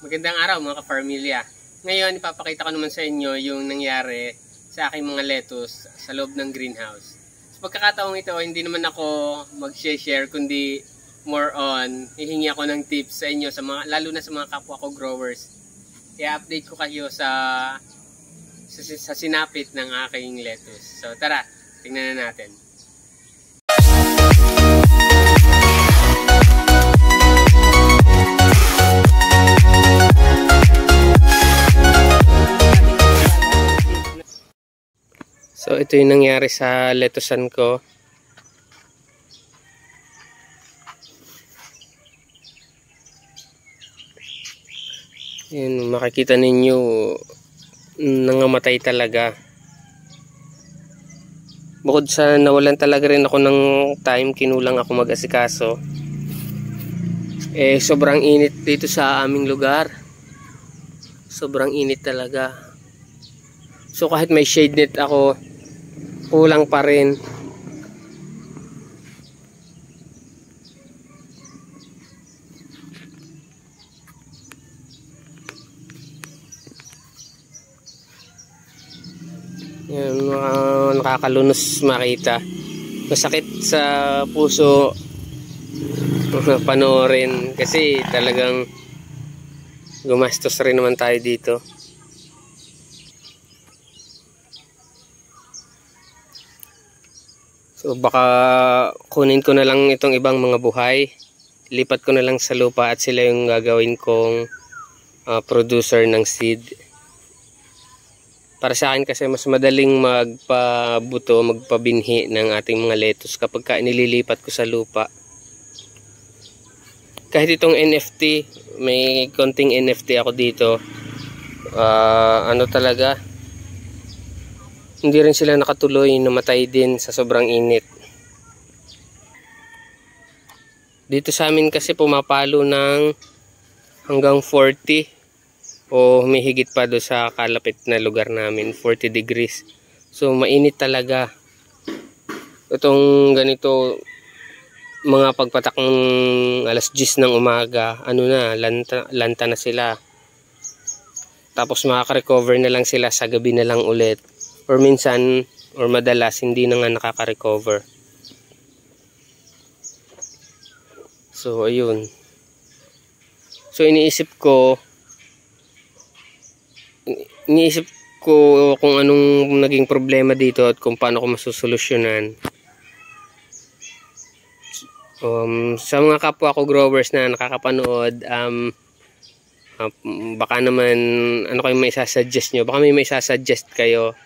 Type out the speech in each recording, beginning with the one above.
Magandang araw mga ka-Farmilya. Ngayon ipapakita ko naman sa inyo yung nangyari sa aking mga lettuce sa loob ng greenhouse. Sa pagkakataong ito, hindi naman ako mag-share kundi more on hihingi ako ng tips sa inyo, sa mga, lalo na sa mga kapwa ko growers. I-update ko kayo sa sinapit ng aking lettuce. So tara, tingnan na natin. So ito yung nangyari sa lettucean ko. Yun, makikita ninyo nangamatay talaga. Bukod sa nawalan talaga rin ako ng time, kinulang ako mag-asikaso. Sobrang init dito sa aming lugar. Sobrang init talaga. So kahit may shade net ako, kulang pa rin. Yan, nakakalunos makita. Masakit sa puso panoorin kasi talagang gumastos rin naman tayo dito. So baka kunin ko na lang itong ibang mga buhay, lipat ko na lang sa lupa at sila yung gagawin kong producer ng seed. Para sa akin kasi mas madaling magpabuto, magpabinhi ng ating mga lettuce kapag nililipat ko sa lupa. Kahit itong NFT, may konting NFT ako dito. Ano talaga, hindi rin sila nakatuloy, namatay din sa sobrang init. Dito sa amin kasi pumapalo ng hanggang 40 o humihigit pa do sa kalapit na lugar namin, 40 degrees. So mainit talaga. Itong ganito, mga pagpatak ng alas 10 ng umaga, ano na, lanta na sila. Tapos makaka-recover na lang sila sa gabi na lang ulit. Or minsan, or madalas, hindi na nga nakaka-recover. So, ayun. So, iniisip ko kung anong naging problema dito at kung paano ko masusolusyonan. Sa mga kapwa ko growers na nakakapanood, baka naman, ano kayo may isasuggest nyo? Baka may isasuggest kayo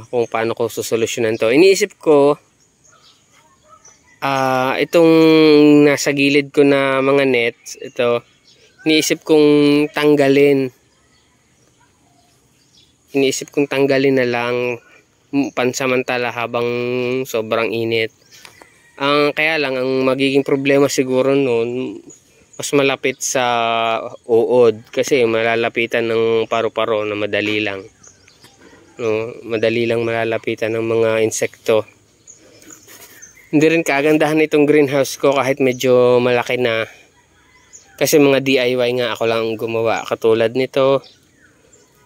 kung paano ko susolusyonan to. Iniisip ko, itong nasa gilid ko na mga nets, ito, iniisip kong tanggalin. Iniisip kong tanggalin na lang pansamantala habang sobrang init. Kaya lang, ang magiging problema siguro noon, mas malapit sa uod kasi malalapitan ng paru-paro na madali lang. No, madali lang malalapitan ng mga insekto. Hindi rin kagandahan itong greenhouse ko kahit medyo malaki na. Kasi mga DIY nga ako lang gumawa. Katulad nito,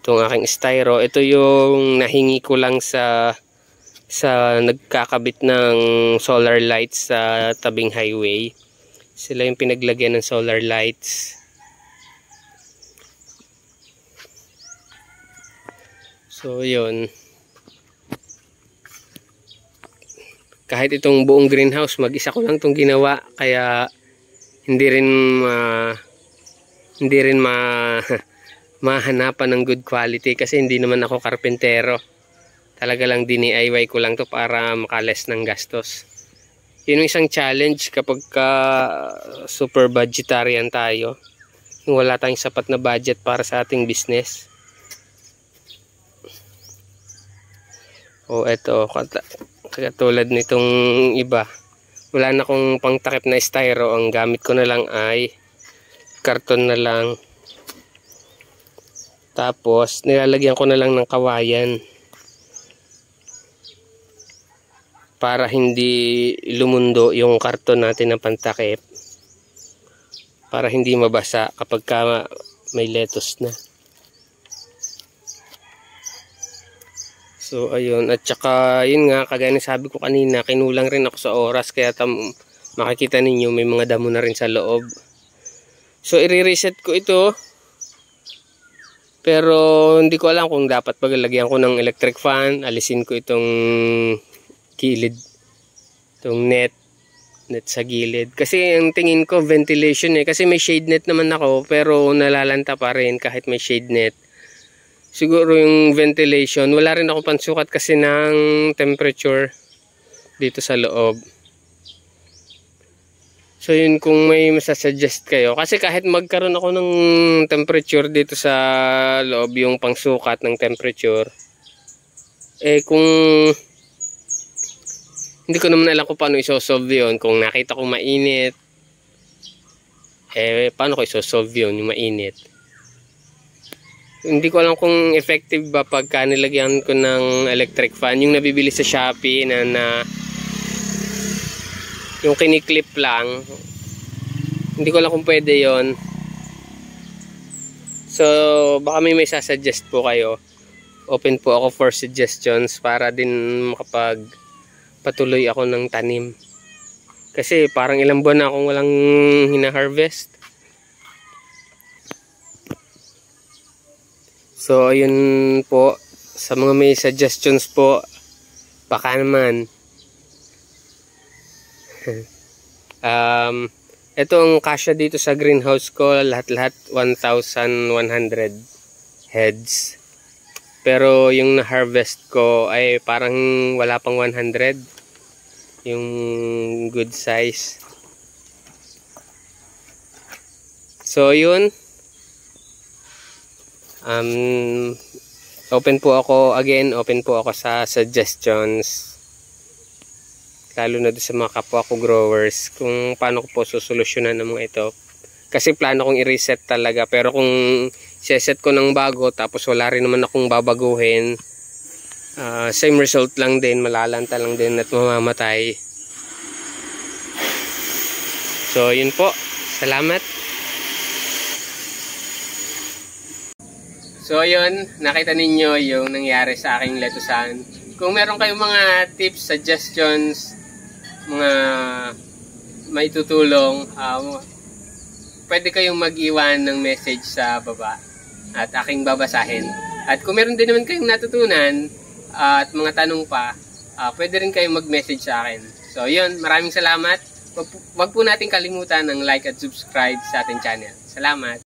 itong aking styro. Ito yung nahingi ko lang sa nagkakabit ng solar lights sa tabing highway. Sila yung pinaglagyan ng solar lights. So yun, kahit itong buong greenhouse mag-isa ko lang itong ginawa, kaya hindi rin mahanapan ng good quality kasi hindi naman ako karpentero. Talaga lang DIY ko lang to para makales ng gastos. Yun yung isang challenge kapag super budgetarian tayo, yung wala tayong sapat na budget para sa ating business. O eto, katulad nitong iba, wala na akong pangtakip na styro, ang gamit ko na lang ay karton na lang. Tapos nilalagyan ko na lang ng kawayan para hindi lumundo yung karton natin na pantakip. para hindi mabasa kapag may lettuce na. So ayun, at saka yun nga, kagaya ng sabi ko kanina, kinulang rin ako sa oras, kaya makikita ninyo may mga damo na rin sa loob. So i-reset ko ito, pero hindi ko alam kung dapat paglagyan ko ng electric fan, alisin ko itong gilid, itong net sa gilid. Kasi ang tingin ko ventilation kasi may shade net naman ako, pero nalalanta pa rin kahit may shade net. Siguro yung ventilation, wala rin ako pansukat kasi ng temperature dito sa loob. So yun, kung may masasuggest kayo, kasi kahit magkaroon ako ng temperature dito sa loob, yung pangsukat ng temperature, kung hindi ko naman alam kung paano isosolve yun. Kung nakita kong mainit, paano ko isosolve yun, yung mainit? Hindi ko alam kung effective ba pagka nilagyan ko ng electric fan. Yung nabibili sa Shopee na yung kiniklip lang. Hindi ko alam kung pwede yon. So baka may sasuggest po kayo. Open po ako for suggestions para din makapagpatuloy ako ng tanim. Kasi parang ilang buwan na akong walang hina-harvest. So ayun po, sa mga may suggestions po, baka naman. Ito ang kasya dito sa greenhouse ko, lahat-lahat 1,100 heads. Pero yung na-harvest ko ay parang wala pang 100, yung good size. So yun, open po ako sa suggestions, lalo na sa mga kapwa ko growers, kung paano ko po susolusyonan ng mga ito. Kasi plano kong i-reset talaga, pero kung set ko ng bago tapos wala rin naman akong babaguhin, same result lang din, malalanta lang din at mamamatay. So yun po, salamat. So ayun, nakita ninyo yung nangyari sa aking letusan. Kung meron kayong mga tips, suggestions, mga maitutulong, pwede kayong mag-iwan ng message sa baba at aking babasahin. At kung meron din naman kayong natutunan at mga tanong pa, pwede rin kayong mag-message sa akin. So yun, maraming salamat. Wag po natin kalimutan ng like at subscribe sa ating channel. Salamat!